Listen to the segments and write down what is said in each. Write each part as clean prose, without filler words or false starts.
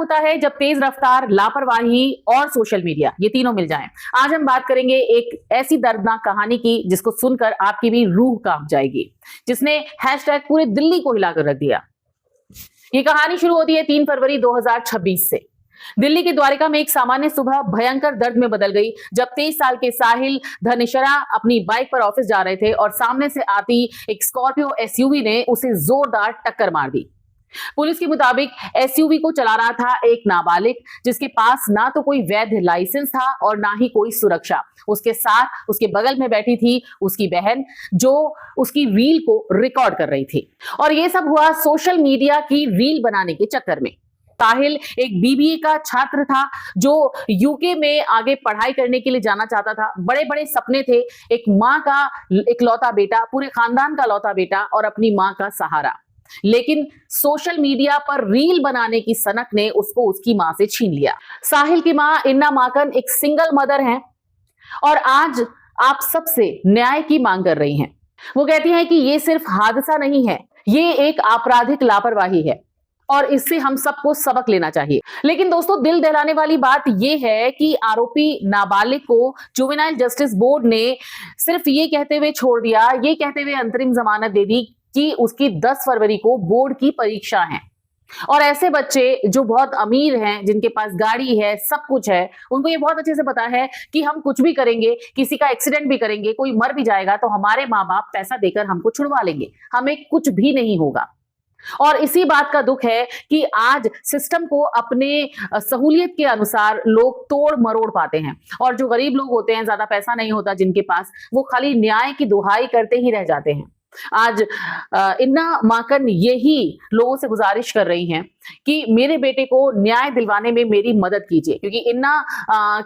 होता है जब तेज रफ्तार, लापरवाही और सोशल मीडिया ये तीनों मिल जाएं। आज हम बात करेंगे एक ऐसी दर्दनाक कहानी की जिसको सुनकर आपकी भी रूह कांप जाएगी, जिसने हैशटैग पूरे दिल्ली को हिलाकर रख दिया। ये कहानी शुरू होती है 3 फरवरी 2026 से। दिल्ली के द्वारिका में एक सामान्य सुबह भयंकर दर्द में बदल गई जब 23 साल के साहिल धनेशरा अपनी बाइक पर ऑफिस जा रहे थे और सामने से आती एक स्कॉर्पियो एसयूवी ने उसे जोरदार टक्कर मार दी। पुलिस के मुताबिक एसयूवी को चला रहा था एक नाबालिग, जिसके पास ना तो कोई वैध लाइसेंस था और ना ही कोई सुरक्षा। उसके साथ उसके बगल में बैठी थी उसकी बहन, जो उसकी रील को रिकॉर्ड कर रही थी। और यह सब हुआ सोशल मीडिया की रील बनाने के चक्कर में। साहिल एक बीबीए का छात्र था जो यूके में आगे पढ़ाई करने के लिए जाना चाहता था। बड़े बड़े सपने थे, एक माँ का इकलौता बेटा, पूरे खानदान का लौता बेटा और अपनी माँ का सहारा। लेकिन सोशल मीडिया पर रील बनाने की सनक ने उसको उसकी मां से छीन लिया। साहिल की मां इन्ना माकन एक सिंगल मदर हैं और आज आप सबसे न्याय की मांग कर रही हैं। वो कहती हैं कि ये सिर्फ हादसा नहीं है, ये एक आपराधिक लापरवाही है और इससे हम सबको सबक लेना चाहिए। लेकिन दोस्तों, दिल दहलाने वाली बात यह है कि आरोपी नाबालिग को जुवेनाइल जस्टिस बोर्ड ने सिर्फ ये कहते हुए छोड़ दिया, ये कहते हुए अंतरिम जमानत दे दी कि उसकी 10 फरवरी को बोर्ड की परीक्षा है। और ऐसे बच्चे जो बहुत अमीर हैं, जिनके पास गाड़ी है, सब कुछ है, उनको ये बहुत अच्छे से पता है कि हम कुछ भी करेंगे, किसी का एक्सीडेंट भी करेंगे, कोई मर भी जाएगा तो हमारे माँ बाप पैसा देकर हमको छुड़वा लेंगे, हमें कुछ भी नहीं होगा। और इसी बात का दुख है कि आज सिस्टम को अपने सहूलियत के अनुसार लोग तोड़ मरोड़ पाते हैं और जो गरीब लोग होते हैं, ज्यादा पैसा नहीं होता जिनके पास, वो खाली न्याय की दुहाई करते ही रह जाते हैं। आज इन्ना माकन यही लोगों से गुजारिश कर रही हैं कि मेरे बेटे को न्याय दिलवाने में मेरी मदद कीजिए, क्योंकि इन्ना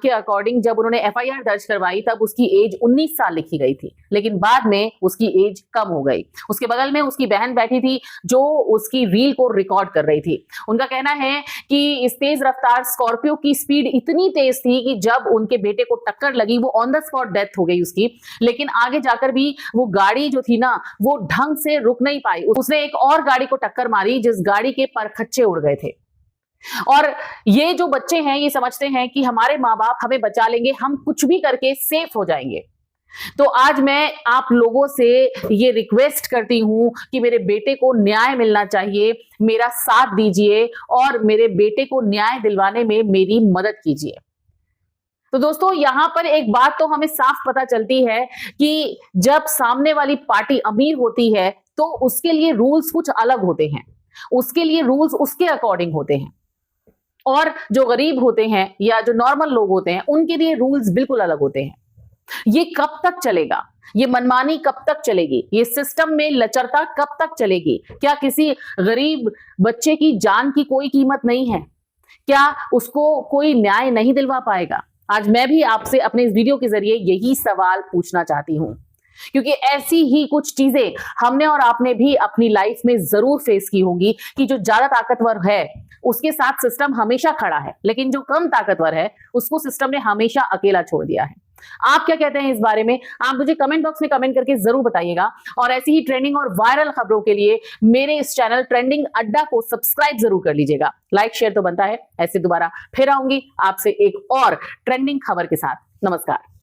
के अकॉर्डिंग जब उन्होंने एफआईआर दर्ज करवाई तब उसकी एज 19 साल लिखी गई थी, लेकिन बाद में उसकी एज कम हो गई। उसके बगल में उसकी बहन बैठी थी जो उसकी रील को रिकॉर्ड कर रही थी। उनका कहना है कि इस तेज रफ्तार स्कॉर्पियो की स्पीड इतनी तेज थी कि जब उनके बेटे को टक्कर लगी वो ऑन द स्पॉट डेथ हो गई उसकी, लेकिन आगे जाकर भी वो गाड़ी जो थी ना, वो ढंग से रुक नहीं पाई। उसने एक और गाड़ी को टक्कर मारी जिस गाड़ी के परखच्चे उड़ गए थे। और ये जो बच्चे हैं ये समझते हैं कि हमारे माँ बाप हमें बचा लेंगे, हम कुछ भी करके सेफ हो जाएंगे। तो आज मैं आप लोगों से ये रिक्वेस्ट करती हूं कि मेरे बेटे को न्याय मिलना चाहिए, मेरा साथ दीजिए और मेरे बेटे को न्याय दिलवाने में मेरी मदद कीजिए। तो दोस्तों, यहां पर एक बात तो हमें साफ पता चलती है कि जब सामने वाली पार्टी अमीर होती है तो उसके लिए रूल्स कुछ अलग होते हैं, उसके लिए रूल्स उसके अकॉर्डिंग होते हैं, और जो गरीब होते हैं या जो नॉर्मल लोग होते हैं उनके लिए रूल्स बिल्कुल अलग होते हैं। ये कब तक चलेगा? ये मनमानी कब तक चलेगी? ये सिस्टम में लचरता कब तक चलेगी? क्या किसी गरीब बच्चे की जान की कोई कीमत नहीं है? क्या उसको कोई न्याय नहीं दिलवा पाएगा? आज मैं भी आपसे अपने इस वीडियो के जरिए यही सवाल पूछना चाहती हूं, क्योंकि ऐसी ही कुछ चीजें हमने और आपने भी अपनी लाइफ में जरूर फेस की होंगी कि जो ज्यादा ताकतवर है उसके साथ सिस्टम हमेशा खड़ा है, लेकिन जो कम ताकतवर है उसको सिस्टम ने हमेशा अकेला छोड़ दिया है। आप क्या कहते हैं इस बारे में? आप मुझे कमेंट बॉक्स में कमेंट करके जरूर बताइएगा। और ऐसी ही ट्रेंडिंग और वायरल खबरों के लिए मेरे इस चैनल ट्रेंडिंग अड्डा को सब्सक्राइब जरूर कर लीजिएगा। लाइक शेयर तो बनता है। ऐसे दोबारा फिर आऊंगी आपसे एक और ट्रेंडिंग खबर के साथ। नमस्कार।